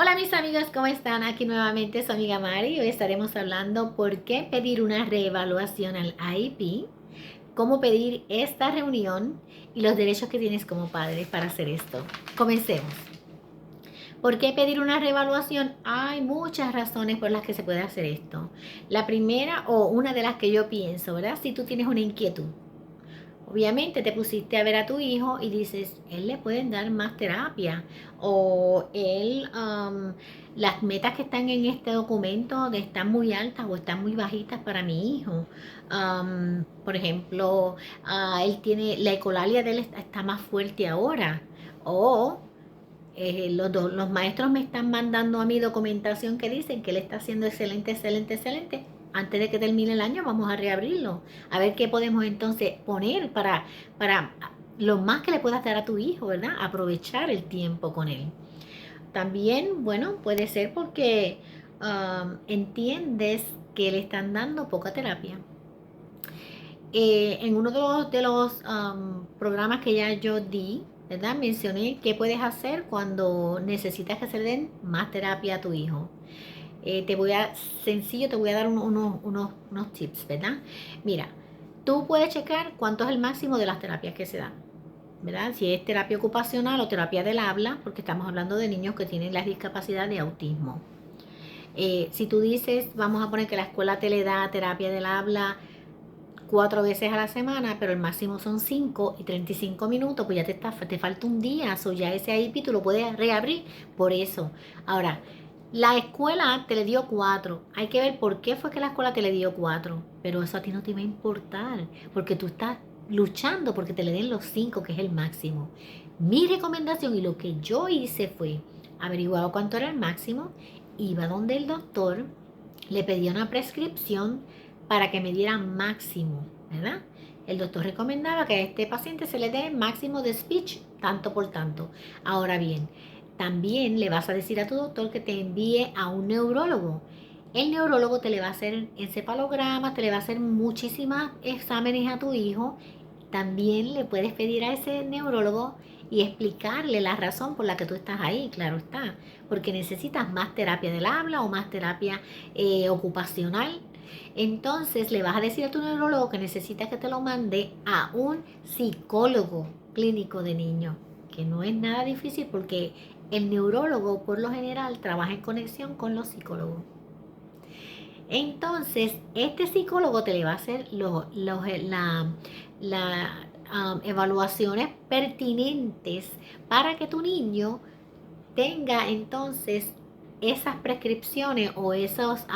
Hola mis amigos, ¿cómo están? Aquí nuevamente su amiga Mari. Hoy estaremos hablando por qué pedir una reevaluación al IEP, cómo pedir esta reunión y los derechos que tienes como padre para hacer esto. Comencemos. ¿Por qué pedir una reevaluación? Hay muchas razones por las que se puede hacer esto. La primera o una de las que yo pienso, ¿verdad? Si tú tienes una inquietud. Obviamente te pusiste a ver a tu hijo y dices, él le pueden dar más terapia o las metas que están en este documento están muy altas o están muy bajitas para mi hijo. Por ejemplo, él tiene, la ecolalia de él está más fuerte ahora. O los maestros me están mandando a mi documentación que dicen que él está haciendo excelente, excelente, excelente. Antes de que termine el año vamos a reabrirlo. A ver qué podemos entonces poner para lo más que le puedas dar a tu hijo, ¿verdad? Aprovechar el tiempo con él. También, bueno, puede ser porque entiendes que le están dando poca terapia. En uno de los programas que ya yo di, ¿verdad? Mencioné qué puedes hacer cuando necesitas que se le den más terapia a tu hijo. Sencillo, te voy a dar unos tips, ¿verdad? Mira, tú puedes checar cuánto es el máximo de las terapias que se dan, ¿verdad? Si es terapia ocupacional o terapia del habla, porque estamos hablando de niños que tienen la discapacidad de autismo. Si tú dices, vamos a poner que la escuela te le da terapia del habla 4 veces a la semana, pero el máximo son 5 y 35 minutos, pues ya te falta un día, o ya ese IP tú lo puedes reabrir por eso. Ahora, la escuela te le dio 4, hay que ver por qué fue que la escuela te le dio 4, pero eso a ti no te va a importar, porque tú estás luchando porque te le den los 5, que es el máximo. Mi recomendación y lo que yo hice fue averiguar cuánto era el máximo, iba donde el doctor, le pedía una prescripción para que me diera máximo, ¿verdad? El doctor recomendaba que a este paciente se le dé máximo de speech, tanto por tanto. Ahora bien, también le vas a decir a tu doctor que te envíe a un neurólogo. El neurólogo te le va a hacer encefalogramas, te le va a hacer muchísimos exámenes a tu hijo. También le puedes pedir a ese neurólogo y explicarle la razón por la que tú estás ahí, claro está, porque necesitas más terapia del habla o más terapia ocupacional. Entonces le vas a decir a tu neurólogo que necesitas que te lo mande a un psicólogo clínico de niños, que no es nada difícil porque el neurólogo por lo general trabaja en conexión con los psicólogos. Entonces, este psicólogo te le va a hacer evaluaciones pertinentes para que tu niño tenga entonces esas prescripciones o esos,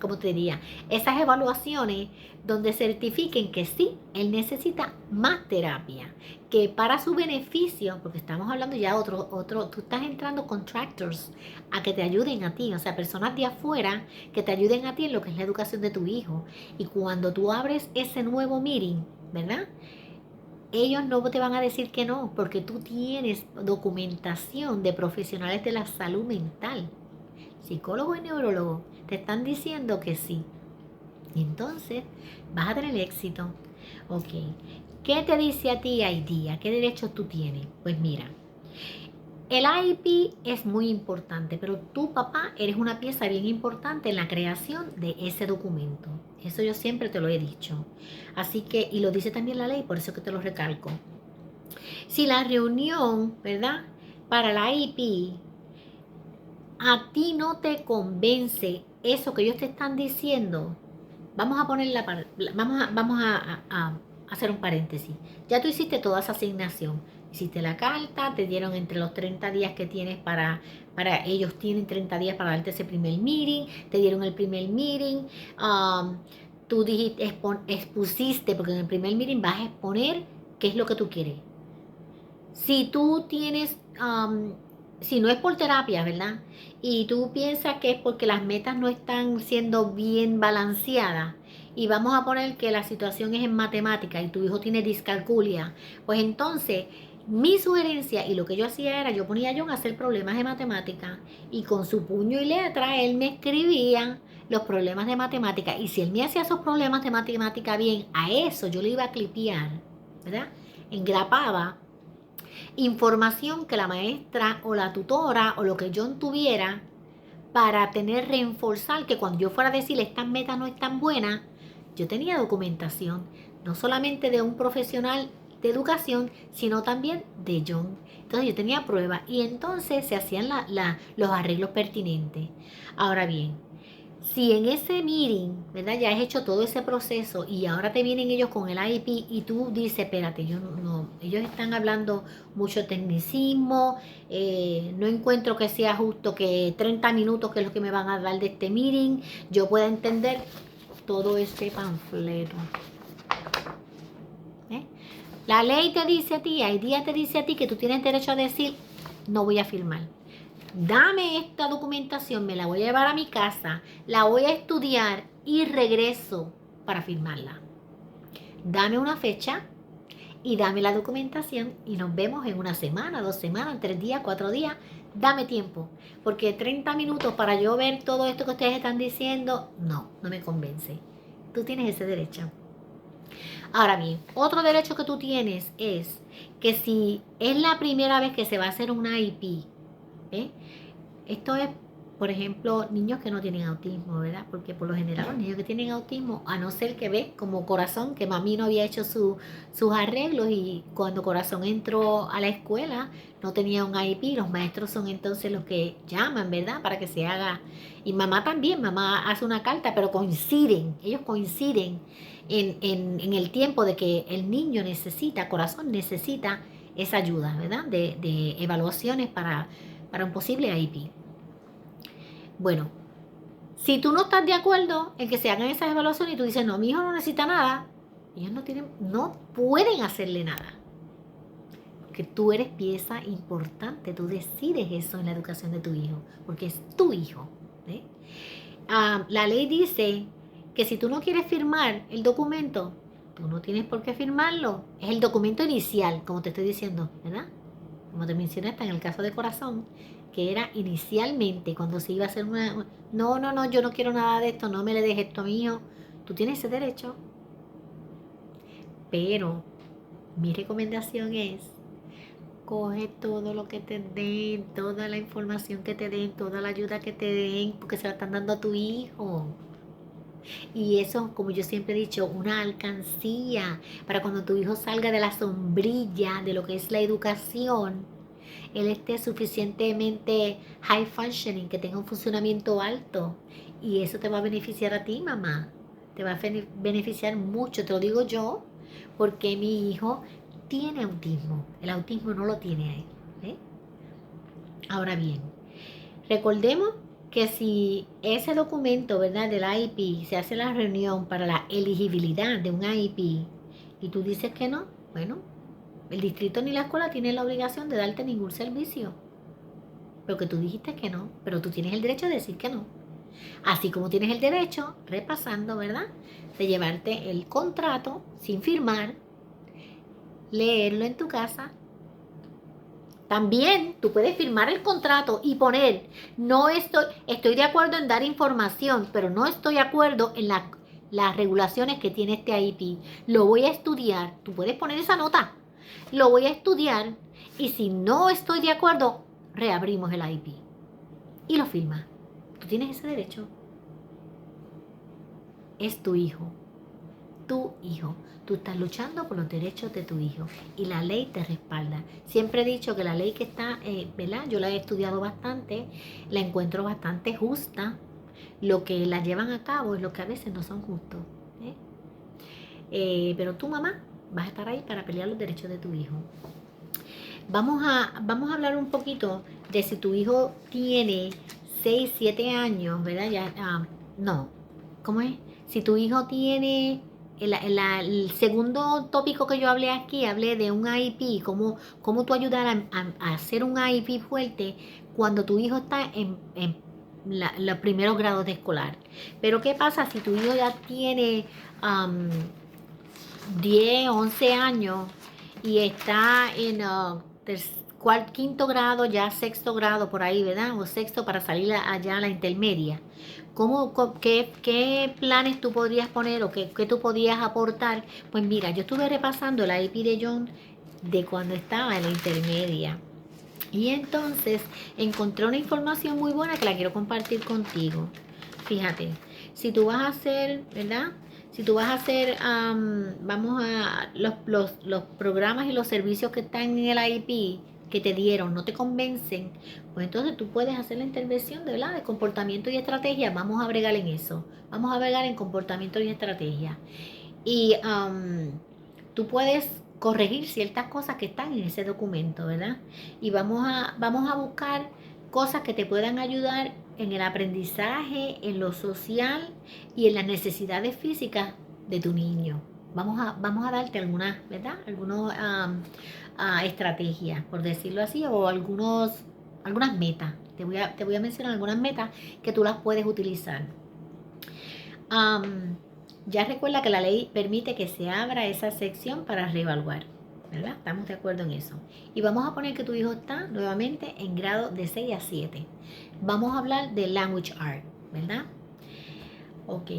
¿cómo te diría? Esas evaluaciones donde certifiquen que sí, él necesita más terapia, que para su beneficio, porque estamos hablando ya tú estás entrando contractors a que te ayuden a ti, o sea, personas de afuera que te ayuden a ti en lo que es la educación de tu hijo. Y cuando tú abres ese nuevo meeting, ¿verdad? Ellos no te van a decir que no, porque tú tienes documentación de profesionales de la salud mental, psicólogo y neurólogo, te están diciendo que sí. Entonces, vas a tener éxito. Ok, ¿qué te dice a ti IDEA? ¿Qué derechos tú tienes? Pues mira, el IEP es muy importante, pero tú, papá, eres una pieza bien importante en la creación de ese documento. Eso yo siempre te lo he dicho. Así que, y lo dice también la ley, por eso que te lo recalco. Si la reunión, ¿verdad? Para la IEP, a ti no te convence eso que ellos te están diciendo, vamos a poner vamos a hacer un paréntesis. Ya tú hiciste toda esa asignación. Hiciste la carta, te dieron entre los 30 días que tienes ellos tienen 30 días para darte ese primer meeting, te dieron el primer meeting, tú dijiste, expusiste, porque en el primer meeting vas a exponer qué es lo que tú quieres. Si tú tienes, si no es por terapia, ¿verdad? Y tú piensas que es porque las metas no están siendo bien balanceadas, y vamos a poner que la situación es en matemática y tu hijo tiene discalculia, pues entonces mi sugerencia y lo que yo hacía era, yo ponía a John a hacer problemas de matemática y con su puño y letra él me escribía los problemas de matemática, y si él me hacía esos problemas de matemática bien, a eso yo le iba a clipear, ¿verdad? Engrapaba información que la maestra o la tutora o lo que John tuviera para tener reforzar que cuando yo fuera a decir estas metas no están buenas, yo tenía documentación, no solamente de un profesional de educación, sino también de John. Entonces yo tenía pruebas y entonces se hacían los arreglos pertinentes. Ahora bien, si en ese meeting, ¿verdad? Ya has hecho todo ese proceso y ahora te vienen ellos con el IEP y tú dices, espérate, yo no, ellos están hablando mucho tecnicismo, no encuentro que sea justo que 30 minutos, que es lo que me van a dar de este meeting, yo pueda entender todo ese panfleto. ¿Eh? La ley te dice a ti, el día te dice a ti que tú tienes derecho a decir, no voy a firmar. Dame esta documentación, me la voy a llevar a mi casa, la voy a estudiar y regreso para firmarla. Dame una fecha y dame la documentación y nos vemos en una semana, 2 semanas, 3 días, 4 días. Dame tiempo, porque 30 minutos para yo ver todo esto que ustedes están diciendo, no me convence. Tú tienes ese derecho. Ahora bien, otro derecho que tú tienes es que si es la primera vez que se va a hacer un IEP, esto es, por ejemplo, niños que no tienen autismo, ¿verdad? Porque por lo general los niños que tienen autismo, a no ser que ve como Corazón, que mami no había hecho sus arreglos y cuando Corazón entró a la escuela no tenía un IEP, los maestros son entonces los que llaman, ¿verdad? Para que se haga. Y mamá también, mamá hace una carta, pero ellos coinciden en el tiempo de que el niño necesita, Corazón necesita esa ayuda, ¿verdad? De evaluaciones para un posible IEP. Bueno, si tú no estás de acuerdo en que se hagan esas evaluaciones y tú dices, no, mi hijo no necesita nada, ellos no pueden hacerle nada. Porque tú eres pieza importante, tú decides eso en la educación de tu hijo, porque es tu hijo. La ley dice que si tú no quieres firmar el documento, tú no tienes por qué firmarlo. Es el documento inicial, como te estoy diciendo, ¿verdad? Como te mencioné, hasta en el caso de Corazón, que era inicialmente cuando se iba a hacer no, yo no quiero nada de esto, no me le dejes esto a mi hijo. Tú tienes ese derecho. Pero mi recomendación es, coge todo lo que te den, toda la información que te den, toda la ayuda que te den, porque se la están dando a tu hijo. Y eso, como yo siempre he dicho, una alcancía para cuando tu hijo salga de la sombrilla de lo que es la educación, él esté suficientemente high functioning, que tenga un funcionamiento alto. Y eso te va a beneficiar a ti, mamá. Te va a beneficiar mucho, te lo digo yo, porque mi hijo tiene autismo. El autismo no lo tiene a él. Ahora bien, recordemos que si ese documento, ¿verdad?, del IEP, se hace la reunión para la elegibilidad de un IEP y tú dices que no, bueno, el distrito ni la escuela tienen la obligación de darte ningún servicio. Pero que tú dijiste que no, pero tú tienes el derecho de decir que no. Así como tienes el derecho, repasando, ¿verdad?, de llevarte el contrato sin firmar, leerlo en tu casa. También tú puedes firmar el contrato y poner, estoy de acuerdo en dar información, pero no estoy de acuerdo en las regulaciones que tiene este IEP. Lo voy a estudiar. Tú puedes poner esa nota. Lo voy a estudiar y si no estoy de acuerdo, reabrimos el IEP. Y lo firmas. Tú tienes ese derecho. Es tu hijo. Tu hijo. Tú estás luchando por los derechos de tu hijo y la ley te respalda. Siempre he dicho que la ley que está, ¿verdad? Yo la he estudiado bastante, la encuentro bastante justa. Lo que la llevan a cabo es lo que a veces no son justos. Pero tú, mamá, vas a estar ahí para pelear los derechos de tu hijo. Vamos a hablar un poquito de si tu hijo tiene 6, 7 años, ¿verdad? No, ¿cómo es? Si tu hijo tiene... El segundo tópico que yo hablé aquí, hablé de un IEP, cómo tú ayudar a hacer un IEP fuerte cuando tu hijo está en los primeros grados de escolar. Pero ¿qué pasa si tu hijo ya tiene 10, 11 años y está en quinto grado, ya sexto grado por ahí, ¿verdad? O sexto para salir allá a la intermedia? ¿Qué planes tú podrías poner o qué tú podrías aportar? Pues mira, yo estuve repasando el IEP de John de cuando estaba en la intermedia. Y entonces encontré una información muy buena que la quiero compartir contigo. Fíjate, si tú vas a hacer, ¿verdad? Si tú vas a hacer, vamos a, los programas y los servicios que están en el IEP que te dieron, no te convencen, pues entonces tú puedes hacer la intervención de, ¿verdad? De comportamiento y estrategia. Vamos a bregar en eso. Vamos a bregar en comportamiento y estrategia. Y tú puedes corregir ciertas cosas que están en ese documento, ¿verdad? Y vamos a buscar cosas que te puedan ayudar en el aprendizaje, en lo social y en las necesidades físicas de tu niño. Vamos a darte algunas, ¿verdad? Algunas estrategias, por decirlo así, o algunas metas. Te voy a mencionar algunas metas que tú las puedes utilizar. Ya recuerda que la ley permite que se abra esa sección para reevaluar, ¿verdad? Estamos de acuerdo en eso. Y vamos a poner que tu hijo está nuevamente en grado de 6 a 7. Vamos a hablar de Language Art, ¿verdad? Ok.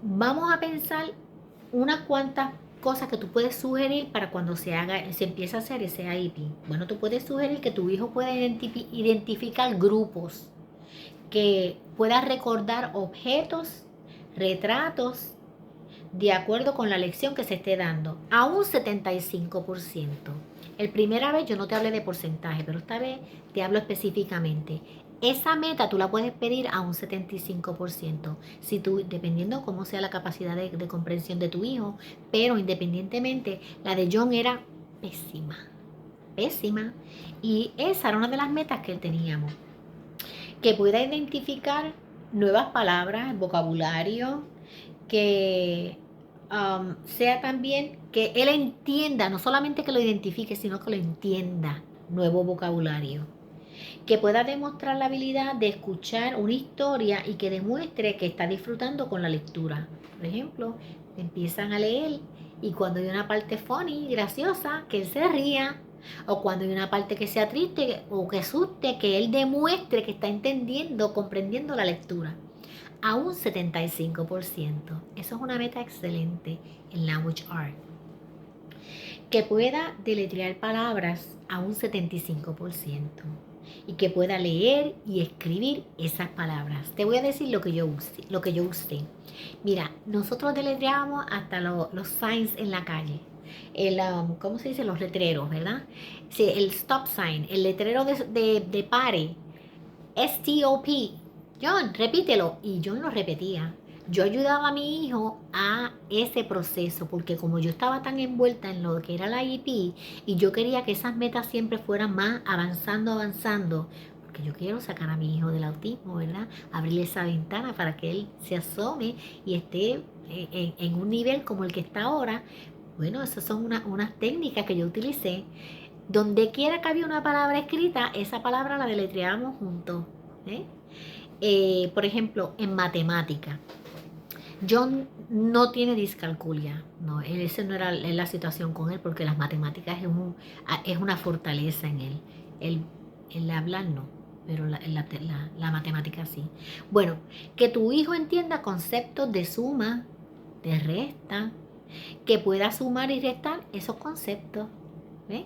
Vamos a pensar unas cuantas cosas que tú puedes sugerir para cuando se empiece a hacer ese IEP. Bueno, tú puedes sugerir que tu hijo pueda identificar grupos, que pueda recordar objetos, retratos, de acuerdo con la lección que se esté dando, a un 75%. El primera vez yo no te hablé de porcentaje, pero esta vez te hablo específicamente. Esa meta tú la puedes pedir a un 75%, si tú, dependiendo cómo sea la capacidad de comprensión de tu hijo, pero independientemente, la de John era pésima, pésima, y esa era una de las metas que teníamos. Que pueda identificar nuevas palabras, vocabulario, que sea también que él entienda, no solamente que lo identifique, sino que lo entienda, nuevo vocabulario. Que pueda demostrar la habilidad de escuchar una historia y que demuestre que está disfrutando con la lectura. Por ejemplo, empiezan a leer y cuando hay una parte funny, graciosa, que él se ría. O cuando hay una parte que sea triste o que asuste, que él demuestre que está entendiendo, comprendiendo la lectura a un 75%. Eso es una meta excelente en Language Art. Que pueda deletrear palabras a un 75% y que pueda leer y escribir esas palabras. Te voy a decir lo que yo usé. Mira, nosotros deletreábamos hasta los signs en la calle. ¿Cómo se dice? Los letreros, ¿verdad? Sí, el stop sign, el letrero de pare, STOP. John, repítelo. Y John lo repetía. Yo ayudaba a mi hijo a ese proceso, porque como yo estaba tan envuelta en lo que era la IEP y yo quería que esas metas siempre fueran más avanzando, porque yo quiero sacar a mi hijo del autismo, ¿verdad? Abrirle esa ventana para que él se asome y esté en un nivel como el que está ahora. Bueno, esas son unas técnicas que yo utilicé. Donde quiera que había una palabra escrita, esa palabra la deletreábamos juntos. Por ejemplo, en matemática. John no tiene discalculia, no, esa no era la situación con él, porque las matemáticas es una fortaleza en él. El hablar no, pero la matemática sí. Bueno, que tu hijo entienda conceptos de suma, de resta, que pueda sumar y restar esos conceptos. ¿Ves?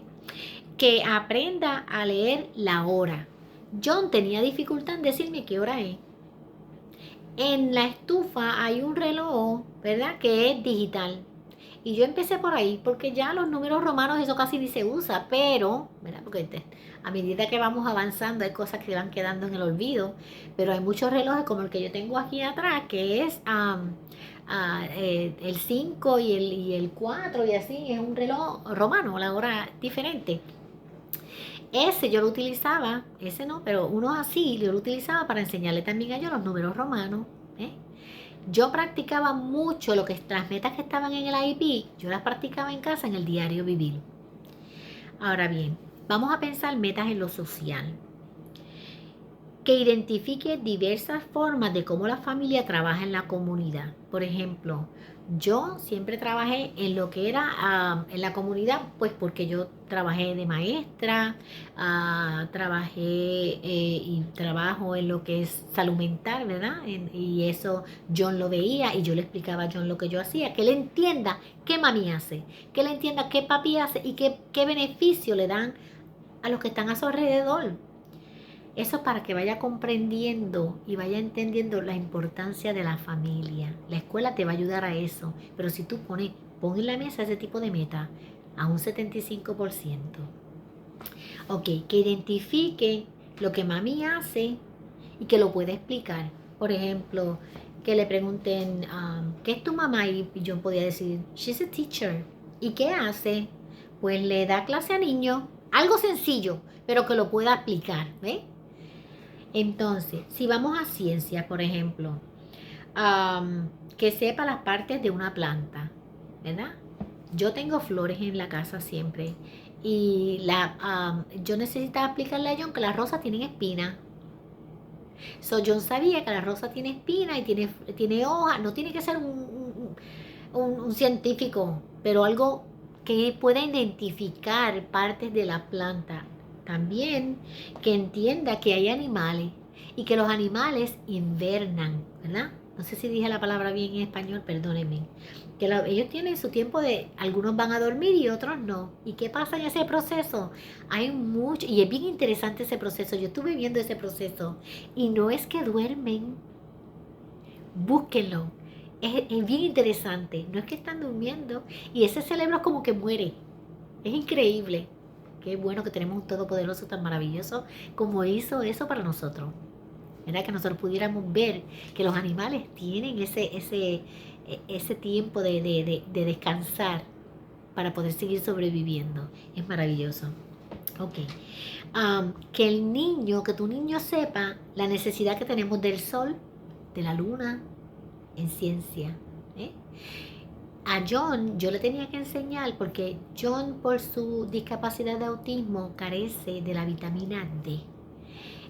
Que aprenda a leer la hora. John tenía dificultad en decirme qué hora es. En la estufa hay un reloj, ¿verdad? Que es digital. Y yo empecé por ahí, porque ya los números romanos eso casi ni se usa, pero, ¿verdad? Porque a medida que vamos avanzando hay cosas que van quedando en el olvido, pero hay muchos relojes como el que yo tengo aquí atrás, que es el 5 y el 4 y así, es un reloj romano, la hora diferente. Ese yo lo utilizaba, ese no, pero uno así yo lo utilizaba para enseñarle también a ellos los números romanos. Yo practicaba mucho las metas que estaban en el IEP, yo las practicaba en casa en el diario vivir. Ahora bien, vamos a pensar metas en lo social. Que identifique diversas formas de cómo la familia trabaja en la comunidad. Por ejemplo, yo siempre trabajé en lo que era en la comunidad, pues porque yo trabajé de maestra, trabajé y trabajo en lo que es salud mental, ¿verdad? Y eso John lo veía y yo le explicaba a John lo que yo hacía, que él entienda qué mami hace, que él entienda qué papi hace y qué beneficio le dan a los que están a su alrededor. Eso para que vaya comprendiendo y vaya entendiendo la importancia de la familia. La escuela te va a ayudar a eso, pero si tú pon en la mesa ese tipo de meta a un 75%. Ok, que identifique lo que mami hace y que lo pueda explicar. Por ejemplo, que le pregunten, ¿qué es tu mamá? Y yo podía decir, she's a teacher. ¿Y qué hace? Pues le da clase a niños. Algo sencillo, pero que lo pueda explicar, ¿ves? Entonces, si vamos a ciencia, por ejemplo, que sepa las partes de una planta, ¿verdad? Yo tengo flores en la casa siempre y yo necesitaba explicarle a John que las rosas tienen espinas. So John sabía que la rosa tiene espina y tiene hojas, no tiene que ser un científico, pero algo que pueda identificar partes de la planta. También que entienda que hay animales y que los animales invernan, ¿verdad? No sé si dije la palabra bien en español, perdónenme. Que ellos tienen su tiempo algunos van a dormir y otros no. ¿Y qué pasa en ese proceso? Hay mucho, y es bien interesante ese proceso. Yo estuve viendo ese proceso y no es que duermen, búsquenlo. Es bien interesante. No es que están durmiendo y ese cerebro es como que muere. Es increíble. Qué bueno que tenemos un todopoderoso tan maravilloso como hizo eso para nosotros. ¿Verdad? Que nosotros pudiéramos ver que los animales tienen ese tiempo de descansar para poder seguir sobreviviendo. Es maravilloso. Ok. Que tu niño sepa la necesidad que tenemos del sol, de la luna, en ciencia. ¿eh? A John yo le tenía que enseñar porque John por su discapacidad de autismo carece de la vitamina D.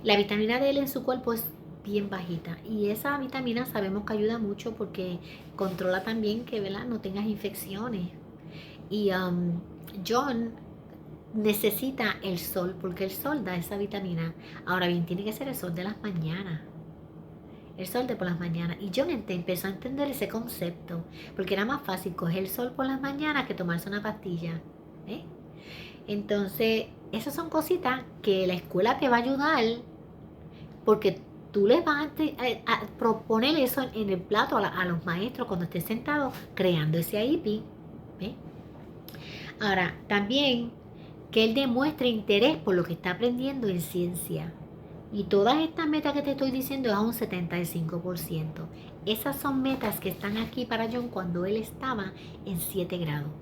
La vitamina D en su cuerpo es bien bajita y esa vitamina sabemos que ayuda mucho porque controla también que, ¿verdad?, no tengas infecciones. Y John necesita el sol porque el sol da esa vitamina. Ahora bien, tiene que ser el sol de las mañanas. El sol de por las mañanas. Y John empezó a entender ese concepto porque era más fácil coger el sol por las mañanas que tomarse una pastilla. ¿eh? Entonces, esas son cositas que la escuela te va a ayudar porque tú les vas a proponer eso en el plato a los maestros cuando estés sentado creando ese IEP. Ahora, también que él demuestre interés por lo que está aprendiendo en ciencia. Y todas estas metas que te estoy diciendo es a un 75%. Esas son metas que están aquí para John cuando él estaba en 7 grados.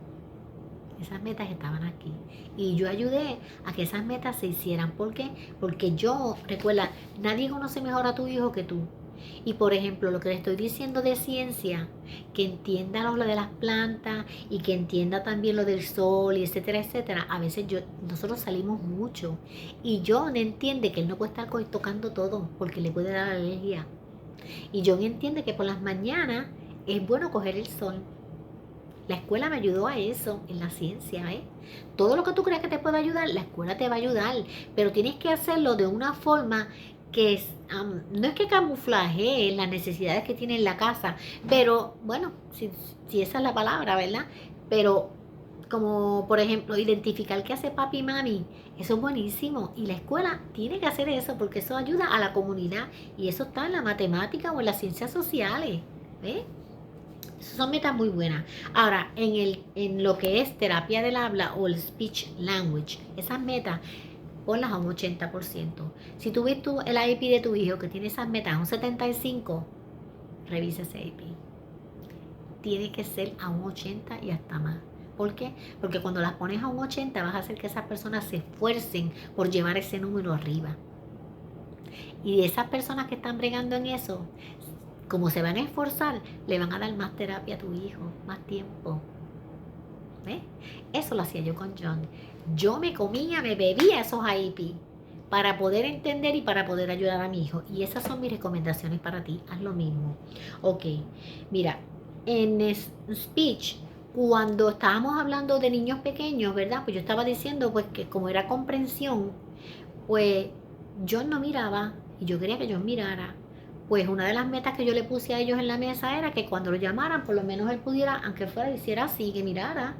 Esas metas estaban aquí. Y yo ayudé a que esas metas se hicieran. ¿Por qué? Porque recuerda, nadie conoce mejor a tu hijo que tú. Y por ejemplo, lo que le estoy diciendo de ciencia, que entienda lo de las plantas y que entienda también lo del sol y etcétera, etcétera. A veces nosotros salimos mucho y John entiende que él no puede estar tocando todo porque le puede dar alergia. Y John entiende que por las mañanas es bueno coger el sol. La escuela me ayudó a eso en la ciencia, Todo lo que tú creas que te puede ayudar, la escuela te va a ayudar, pero tienes que hacerlo de una forma que no es que camuflaje las necesidades que tiene en la casa, pero bueno, si esa es la palabra, ¿verdad? Pero como por ejemplo identificar qué hace papi y mami, eso es buenísimo y la escuela tiene que hacer eso porque eso ayuda a la comunidad y eso está en la matemática o en las ciencias sociales, ¿ves? Son metas muy buenas. Ahora, en lo que es terapia del habla o el speech language, esas metas, ponlas a un 80%. Si tú ves el IEP de tu hijo que tiene esas metas a un 75%, revisa ese IEP. Tiene que ser a un 80 y hasta más. ¿Por qué? Porque cuando las pones a un 80 vas a hacer que esas personas se esfuercen por llevar ese número arriba. Y de esas personas que están bregando en eso, como se van a esforzar, le van a dar más terapia a tu hijo, más tiempo. ¿Ves? Eso lo hacía yo con John. Yo me bebía esos IEP, para poder entender y para poder ayudar a mi hijo. Y esas son mis recomendaciones para ti. Haz lo mismo. Ok, mira, en speech, cuando estábamos hablando de niños pequeños, ¿verdad? Pues yo estaba diciendo pues que como era comprensión, pues yo no miraba y yo quería que yo mirara. Pues una de las metas que yo le puse a ellos en la mesa era que cuando lo llamaran, por lo menos él pudiera, aunque fuera, hiciera así, que mirara.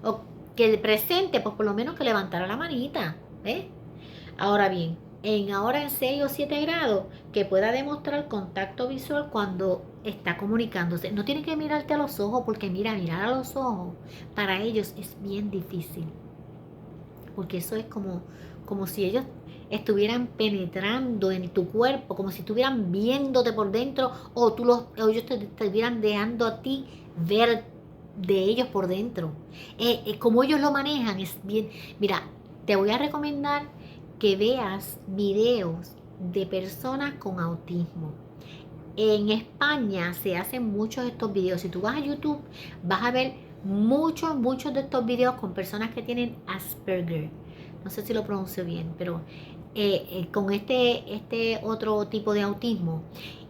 O que el presente, pues por lo menos que levantara la manita. ¿Ves? Ahora bien, ahora en 6 o 7 grados, que pueda demostrar contacto visual cuando está comunicándose. No tiene que mirarte a los ojos, porque mirar a los ojos para ellos es bien difícil. Porque eso es como si ellos estuvieran penetrando en tu cuerpo, como si estuvieran viéndote por dentro, o ellos te estuvieran dejando a ti ver de ellos por dentro. Como ellos lo manejan es bien. Mira, te voy a recomendar que veas videos de personas con autismo. En España se hacen muchos de estos videos. Si tú vas a YouTube, vas a ver muchos de estos videos con personas que tienen Asperger. No sé si lo pronuncio bien, pero con este otro tipo de autismo.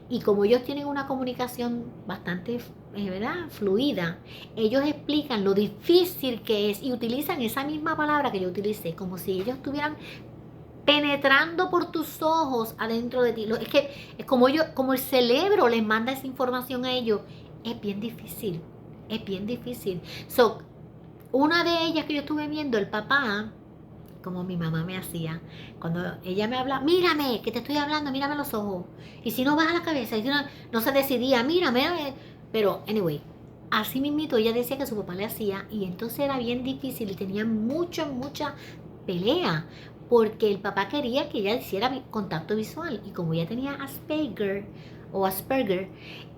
Y como ellos tienen una comunicación bastante, ¿verdad?, fluida, ellos explican lo difícil que es y utilizan esa misma palabra que yo utilicé, como si ellos estuvieran penetrando por tus ojos adentro de ti. Es que es como el cerebro les manda esa información a ellos, es bien difícil, es bien difícil. So, una de ellas que yo estuve viendo, el papá, como mi mamá me hacía, cuando ella me habla, mírame, que te estoy hablando, mírame a los ojos. Y si no baja la cabeza, y si no se decidía, mírame. Pero, anyway, así mismito ella decía que su papá le hacía, y entonces era bien difícil y tenía mucha pelea, porque el papá quería que ella hiciera contacto visual, y como ella tenía Asperger,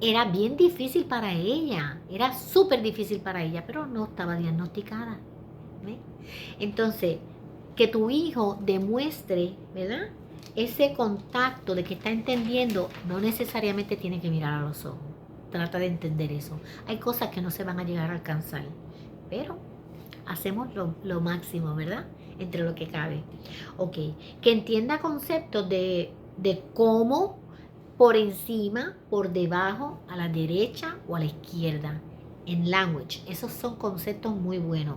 era bien difícil para ella, era súper difícil para ella, pero no estaba diagnosticada. ¿Ves? Entonces, que tu hijo demuestre, ¿verdad?, ese contacto de que está entendiendo, no necesariamente tiene que mirar a los ojos. Trata de entender eso. Hay cosas que no se van a llegar a alcanzar, pero hacemos lo máximo, ¿verdad?, entre lo que cabe. Ok, que entienda conceptos de cómo, por encima, por debajo, a la derecha o a la izquierda. En language, esos son conceptos muy buenos.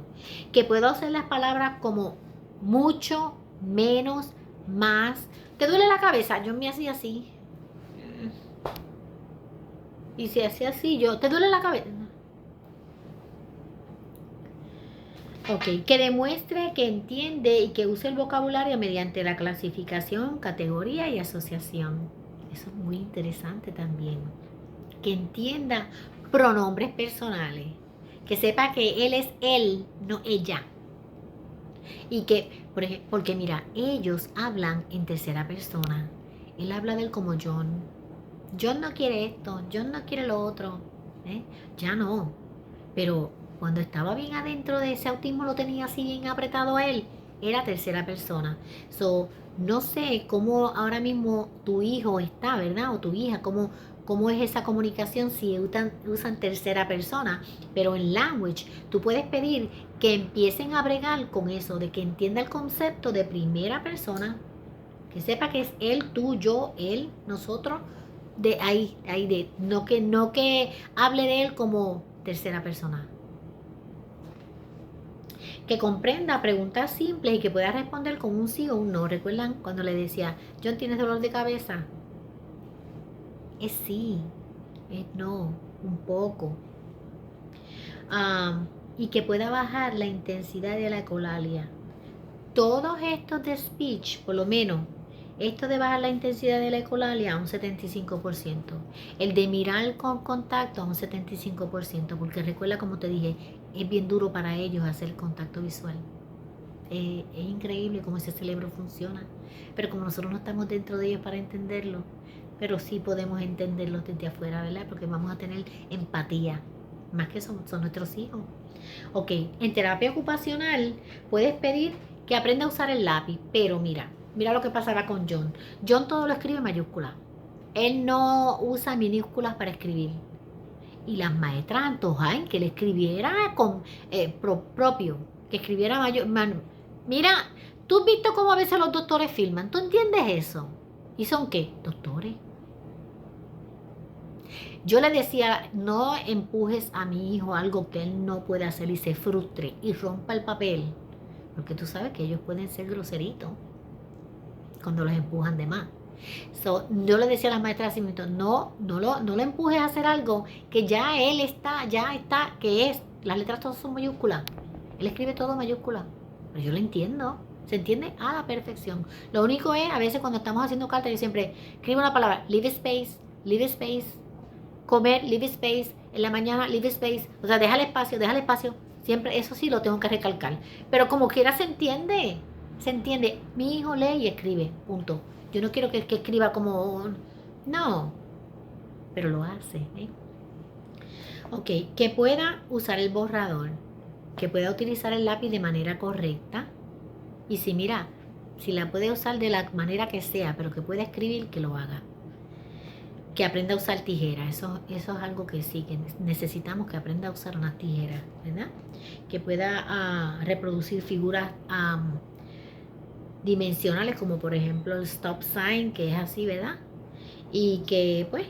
Que pueda usar las palabras como mucho, menos, más. ¿Te duele la cabeza? Yo me hacía así. Y si hacía así, ¿te duele la cabeza? Ok, que demuestre que entiende y que use el vocabulario mediante la clasificación, categoría y asociación. Eso es muy interesante también. Que entienda pronombres personales. Que sepa que él es él, no ella. Y que, por ejemplo, porque mira, ellos hablan en tercera persona. Él habla de él como John. John no quiere esto, John no quiere lo otro. Ya no. Pero cuando estaba bien adentro de ese autismo, lo tenía así bien apretado a él, era tercera persona. So, no sé cómo ahora mismo tu hijo está, ¿verdad? O tu hija, cómo es esa comunicación si usan tercera persona. Pero en language, tú puedes pedir que empiecen a bregar con eso, de que entienda el concepto de primera persona, que sepa que es él, tú, yo, él, nosotros, de ahí no que hable de él como tercera persona. Que comprenda preguntas simples y que pueda responder con un sí o un no. ¿Recuerdan cuando le decía, John, ¿tienes dolor de cabeza? Es sí, es no, un poco. Y que pueda bajar la intensidad de la ecolalia. Todos estos de speech, por lo menos, esto de bajar la intensidad de la ecolalia a un 75%. El de mirar con contacto a un 75%, porque recuerda, como te dije, es bien duro para ellos hacer el contacto visual. Es increíble cómo ese cerebro funciona, pero como nosotros no estamos dentro de ellos para entenderlo, pero sí podemos entenderlos desde afuera, ¿verdad? Porque vamos a tener empatía, más que son nuestros hijos. Ok, en terapia ocupacional puedes pedir que aprenda a usar el lápiz, pero mira lo que pasará con John. John todo lo escribe en mayúsculas. Él no usa minúsculas para escribir. Y las maestras antojaban que le escribiera con propio, que escribiera mira, ¿Tú has visto cómo a veces los doctores filman? ¿Tú entiendes eso? ¿Y son qué? Doctores. Yo le decía, no empujes a mi hijo algo que él no puede hacer y se frustre y rompa el papel. Porque tú sabes que ellos pueden ser groseritos cuando los empujan de más. Yo le decía a las maestras así, no lo empujes a hacer algo que ya está, que es, las letras todas son mayúsculas. Él escribe todo en mayúsculas. Pero yo lo entiendo. Se entiende a la perfección. Lo único es, a veces cuando estamos haciendo cartas, yo siempre escribo una palabra, leave space, comer, leave space, en la mañana, leave space. O sea, déjale espacio. Siempre, eso sí lo tengo que recalcar. Pero como quiera se entiende. Se entiende. Mi hijo lee y escribe. Punto. Yo no quiero que escriba como... No. Pero lo hace. Ok. Que pueda usar el borrador. Que pueda utilizar el lápiz de manera correcta. Y si mira, si la puede usar de la manera que sea, pero que pueda escribir, que lo haga. Que aprenda a usar tijeras, eso es algo que sí, que necesitamos que aprenda a usar unas tijeras, ¿verdad? Que pueda reproducir figuras dimensionales, como por ejemplo el stop sign, que es así, ¿verdad? Y que pues,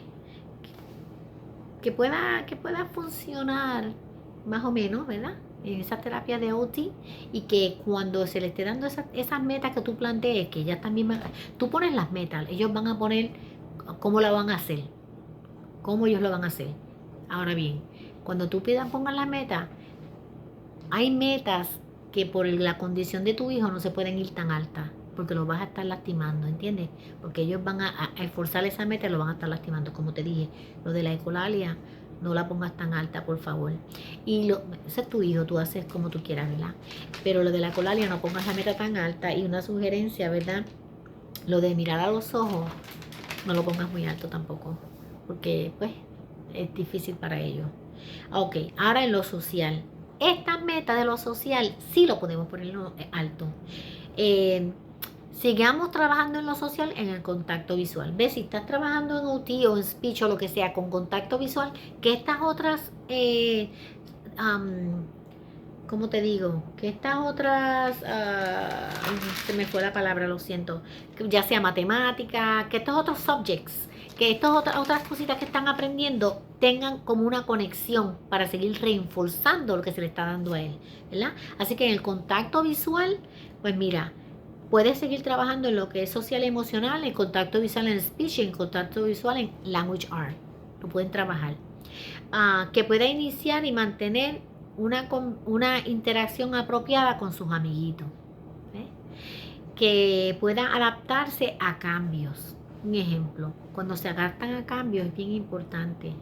que pueda funcionar más o menos, ¿verdad? En esa terapia de OT, y que cuando se le esté dando esas metas que tú plantees, que ellas también tú pones las metas, ellos van a poner cómo la van a hacer, cómo ellos lo van a hacer. Ahora bien, cuando tú pongas la meta, hay metas que por la condición de tu hijo no se pueden ir tan altas, porque lo vas a estar lastimando, ¿entiendes? Porque ellos van a esforzar esa meta y lo van a estar lastimando. Como te dije, lo de la ecolalia, no la pongas tan alta, por favor. Y ese es tu hijo, tú haces como tú quieras, ¿verdad? Pero lo de la ecolalia, no pongas la meta tan alta. Y una sugerencia, ¿verdad? Lo de mirar a los ojos, no lo pongas muy alto tampoco, porque pues es difícil para ellos. Ok, ahora en lo social. Esta meta de lo social sí lo podemos poner alto. Sigamos trabajando en lo social, en el contacto visual. ¿Ves? Si estás trabajando en OT o en speech o lo que sea con contacto visual, que estas otras, ¿cómo te digo? Que estas otras, se me fue la palabra, lo siento, ya sea matemática, que estos otros subjects, que estas otras cositas que están aprendiendo tengan como una conexión para seguir reforzando lo que se le está dando a él, ¿verdad? Así que en el contacto visual, pues mira, puedes seguir trabajando en lo que es social y emocional, en contacto visual en speech, en contacto visual en language art. Lo pueden trabajar. Que pueda iniciar y mantener una interacción apropiada con sus amiguitos. ¿eh? Que pueda adaptarse a cambios. Un ejemplo, cuando se adaptan a cambios es bien importante.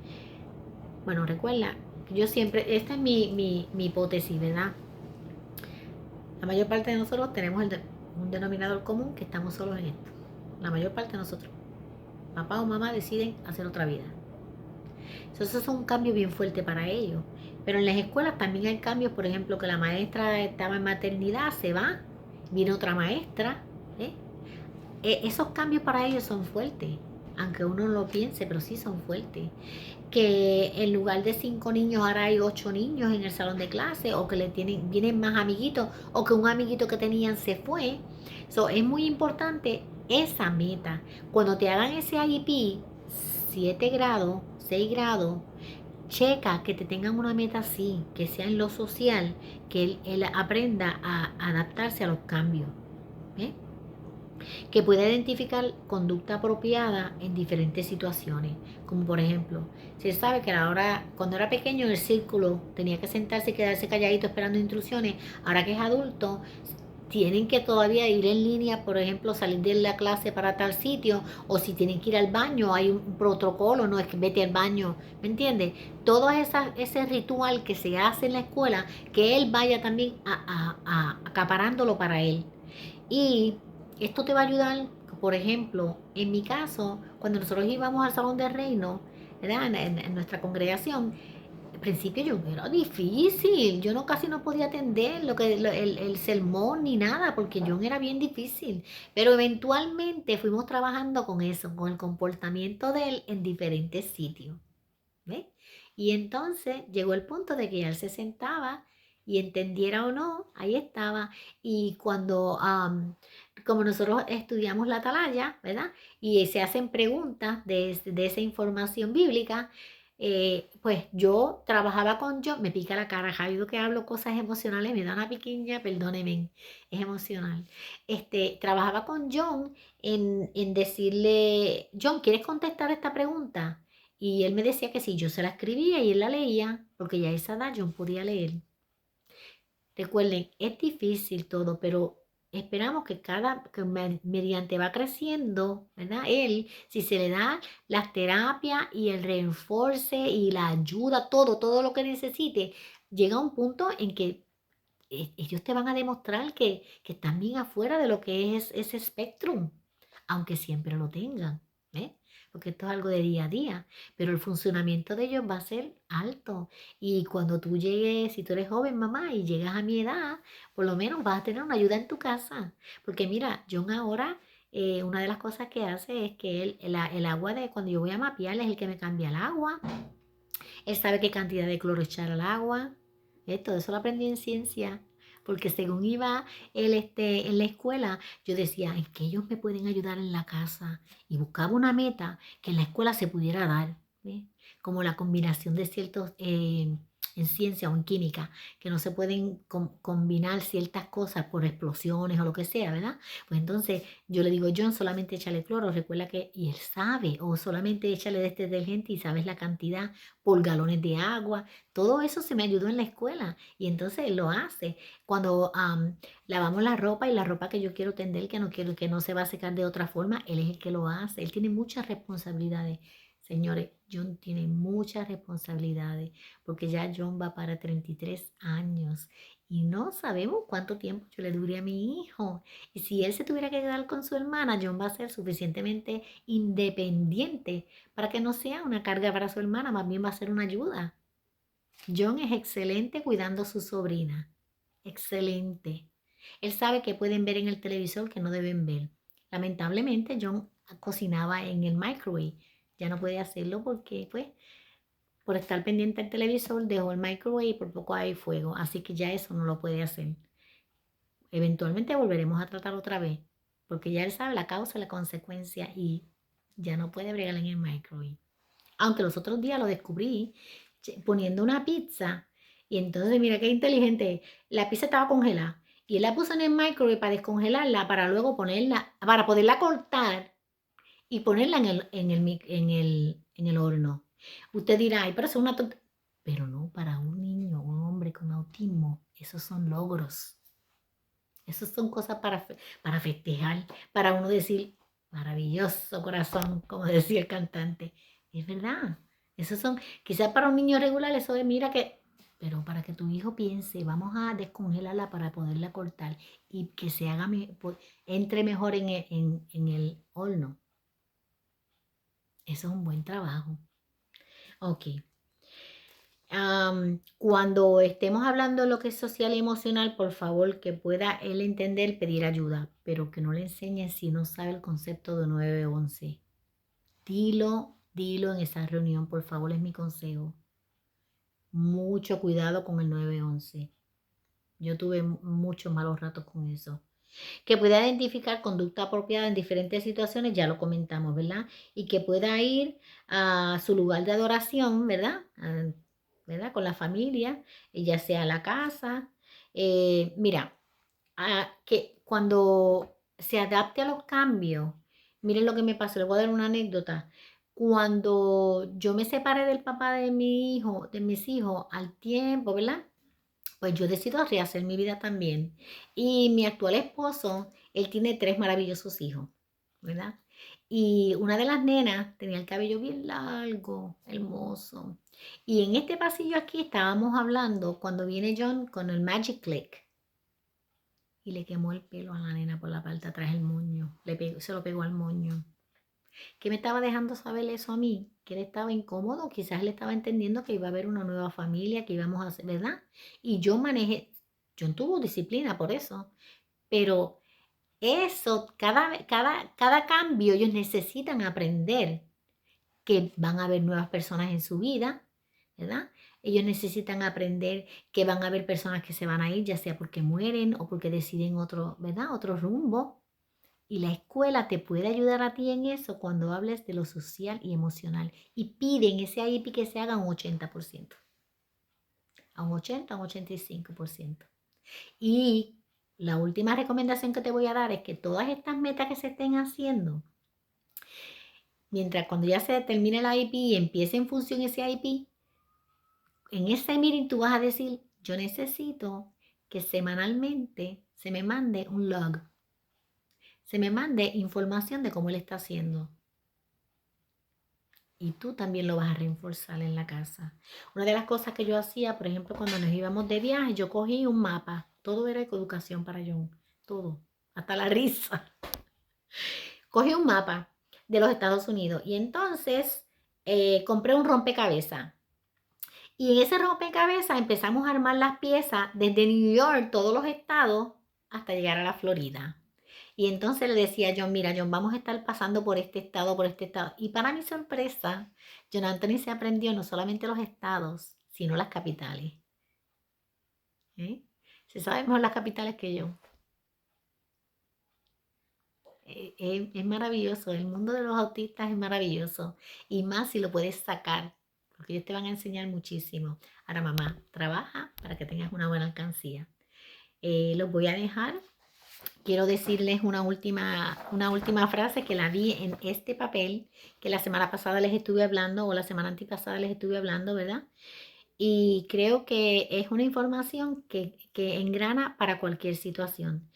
Bueno, recuerda, yo siempre, esta es mi hipótesis, ¿verdad? La mayor parte de nosotros tenemos un denominador común, que estamos solos en esto. La mayor parte de nosotros. Papá o mamá deciden hacer otra vida. Entonces eso es un cambio bien fuerte para ellos. Pero en las escuelas también hay cambios, por ejemplo, que la maestra estaba en maternidad, se va, viene otra maestra. Esos cambios para ellos son fuertes, aunque uno no lo piense, pero sí son fuertes. Que en lugar de 5 niños ahora hay 8 niños en el salón de clase, o que vienen más amiguitos, o que un amiguito que tenían se fue. Es muy importante esa meta. Cuando te hagan ese IEP, 7 grados, 6 grados, checa que te tengan una meta así, que sea en lo social, que él aprenda a adaptarse a los cambios. Que pueda identificar conducta apropiada en diferentes situaciones, como por ejemplo, si él sabe que cuando era pequeño en el círculo tenía que sentarse y quedarse calladito esperando instrucciones, ahora que es adulto, tienen que todavía ir en línea, por ejemplo, salir de la clase para tal sitio, o si tienen que ir al baño, hay un protocolo, no es que vete al baño, ¿me entiendes? Todo ese ritual que se hace en la escuela, que él vaya también acaparándolo para él. Y esto te va a ayudar, por ejemplo, en mi caso, cuando nosotros íbamos al Salón de Reino, ¿verdad? En nuestra congregación, al principio yo era difícil, yo casi no podía atender el sermón ni nada, porque yo era bien difícil, pero eventualmente fuimos trabajando con eso, con el comportamiento de él en diferentes sitios, ¿ves? Y entonces llegó el punto de que ya él se sentaba y entendiera o no, ahí estaba. Y cuando, como nosotros estudiamos la atalaya, ¿verdad? Y se hacen preguntas de esa información bíblica, pues yo trabajaba con John, me pica la cara, Javier, que hablo cosas emocionales, me da una piquiña, perdóneme, es emocional. Trabajaba con John en decirle, John, ¿quieres contestar esta pregunta? Y él me decía que sí, yo se la escribía y él la leía, porque ya a esa edad John podía leer. Recuerden, es difícil todo, pero esperamos que mediante va creciendo, ¿verdad? Él, si se le da las terapias y el reenforce y la ayuda, todo lo que necesite, llega a un punto en que ellos te van a demostrar que están bien afuera de lo que es ese espectro, aunque siempre lo tengan, ¿eh? Porque esto es algo de día a día, pero el funcionamiento de ellos va a ser alto. Y cuando tú llegues, si tú eres joven, mamá, y llegas a mi edad, por lo menos vas a tener una ayuda en tu casa. Porque mira, John ahora, una de las cosas que hace es que el agua de cuando yo voy a mapear es el que me cambia el agua. Él sabe qué cantidad de cloro echar al agua. Todo eso lo aprendí en ciencia. Porque según iba él en la escuela, yo decía, es que ellos me pueden ayudar en la casa. Y buscaba una meta que en la escuela se pudiera dar. ¿Ves? Como la combinación de ciertos, en ciencia o en química, que no se pueden combinar ciertas cosas por explosiones o lo que sea, ¿verdad? Pues entonces yo le digo, John, solamente échale cloro, recuerda que, y él sabe, o solamente échale de este detergente y sabes la cantidad por galones de agua. Todo eso se me ayudó en la escuela y entonces él lo hace. Cuando lavamos la ropa y la ropa que yo quiero tender, que no se va a secar de otra forma, él es el que lo hace. Él tiene muchas responsabilidades. Señores, John tiene muchas responsabilidades porque ya John va para 33 años y no sabemos cuánto tiempo yo le dure a mi hijo. Y si él se tuviera que quedar con su hermana, John va a ser suficientemente independiente para que no sea una carga para su hermana, más bien va a ser una ayuda. John es excelente cuidando a su sobrina. Excelente. Él sabe que pueden ver en el televisor que no deben ver. Lamentablemente, John cocinaba en el microwave. Ya no puede hacerlo porque, pues, por estar pendiente del televisor, dejó el microwave y por poco hay fuego. Así que ya eso no lo puede hacer. Eventualmente volveremos a tratar otra vez, porque ya él sabe la causa y la consecuencia y ya no puede bregar en el microwave. Aunque los otros días lo descubrí poniendo una pizza y entonces mira qué inteligente, la pizza estaba congelada y él la puso en el microwave para descongelarla para luego ponerla, para poderla cortar y ponerla en el horno. Usted dirá, ay, pero eso es una tontería. Pero no, para un niño, un hombre con autismo, esos son logros. Esas son cosas para festejar, para uno decir, maravilloso corazón, como decía el cantante. Es verdad. Esos son, quizás para un niño regular eso de, mira que, pero para que tu hijo piense, vamos a descongelarla para poderla cortar y que se haga, entre mejor en el horno. Eso es un buen trabajo. Ok. Cuando estemos hablando de lo que es social y emocional, por favor, que pueda él entender, pedir ayuda, pero que no le enseñe si no sabe el concepto de 911. Dilo en esa reunión, por favor, es mi consejo. Mucho cuidado con el 911. Yo tuve muchos malos ratos con eso. Que pueda identificar conducta apropiada en diferentes situaciones, ya lo comentamos, ¿verdad? Y que pueda ir a su lugar de adoración, ¿verdad? ¿Verdad? Con la familia, ya sea a la casa. Mira, que cuando se adapte a los cambios, miren lo que me pasó, les voy a dar una anécdota. Cuando yo me separé del papá de mi hijo, de mis hijos, al tiempo, ¿verdad? Pues yo decido rehacer mi vida también. Y mi actual esposo, él tiene 3 maravillosos hijos, ¿verdad? Y una de las nenas tenía el cabello bien largo, hermoso. Y en este pasillo aquí estábamos hablando cuando viene John con el Magic Click y le quemó el pelo a la nena por la parte de atrás del moño. Se lo pegó al moño. ¿Qué me estaba dejando saber eso a mí? Que él estaba incómodo, quizás él estaba entendiendo que iba a haber una nueva familia, que íbamos a hacer, ¿verdad? Y yo tuve disciplina por eso, pero eso, cada cambio ellos necesitan aprender que van a haber nuevas personas en su vida, ¿verdad? Ellos necesitan aprender que van a haber personas que se van a ir, ya sea porque mueren o porque deciden otro, ¿verdad? Otro rumbo. Y la escuela te puede ayudar a ti en eso cuando hables de lo social y emocional. Y piden ese IEP que se haga un 80%. A un 80, a un 85%. Y la última recomendación que te voy a dar es que todas estas metas que se estén haciendo, mientras cuando ya se termine el IEP y empiece en función ese IEP, en ese meeting tú vas a decir, yo necesito que semanalmente se me mande un log, se me mande información de cómo él está haciendo. Y tú también lo vas a reforzar en la casa. Una de las cosas que yo hacía, por ejemplo, cuando nos íbamos de viaje, yo cogí un mapa. Todo era educación para John. Todo. Hasta la risa. Cogí un mapa de los Estados Unidos y entonces compré un rompecabezas. Y en ese rompecabezas empezamos a armar las piezas desde New York, todos los estados, hasta llegar a la Florida. Y entonces le decía a John, mira, John, vamos a estar pasando por este estado, por este estado. Y para mi sorpresa, John Anthony se aprendió no solamente los estados, sino las capitales. Se sabe mejor las capitales que yo. Es maravilloso, el mundo de los autistas es maravilloso. Y más si lo puedes sacar, porque ellos te van a enseñar muchísimo. Ahora, mamá, trabaja para que tengas una buena alcancía. Los voy a dejar. Quiero decirles una última frase que la vi en este papel que la semana pasada les estuve hablando o la semana antipasada les estuve hablando, ¿verdad? Y creo que es una información que engrana para cualquier situación.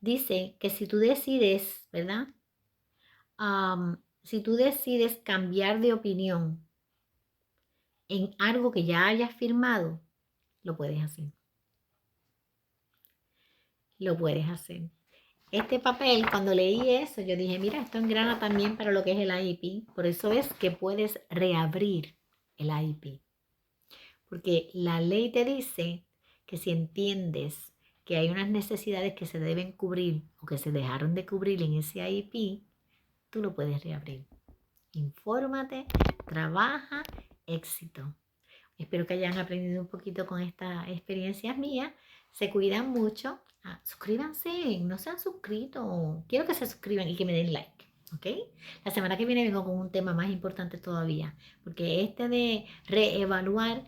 Dice que si tú decides, ¿verdad? Si tú decides cambiar de opinión en algo que ya hayas firmado, lo puedes hacer. Lo puedes hacer. Este papel, cuando leí eso, yo dije, mira, esto engrana también para lo que es el IEP. Por eso es que puedes reabrir el IEP. Porque la ley te dice que si entiendes que hay unas necesidades que se deben cubrir o que se dejaron de cubrir en ese IEP, tú lo puedes reabrir. Infórmate, trabaja, éxito. Espero que hayan aprendido un poquito con estas experiencias mías. Se cuidan mucho. Suscríbanse, no se han suscrito. Quiero que se suscriban y que me den like. ¿Ok? La semana que viene vengo con un tema más importante todavía. Porque este de reevaluar,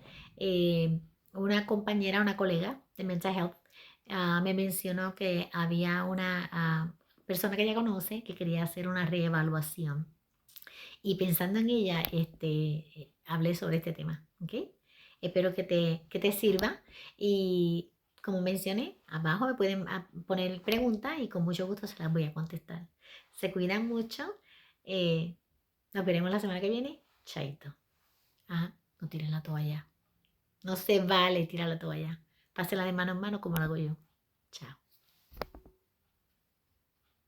una compañera, una colega de Mental Health, me mencionó que había una persona que ella conoce que quería hacer una reevaluación. Y pensando en ella, hablé sobre este tema, ¿ok? Espero que te sirva y como mencioné, abajo me pueden poner preguntas y con mucho gusto se las voy a contestar. Se cuidan mucho. Nos veremos la semana que viene. Chaito. No tiren la toalla. No se vale tirar la toalla. Pásela de mano en mano como lo hago yo. Chao.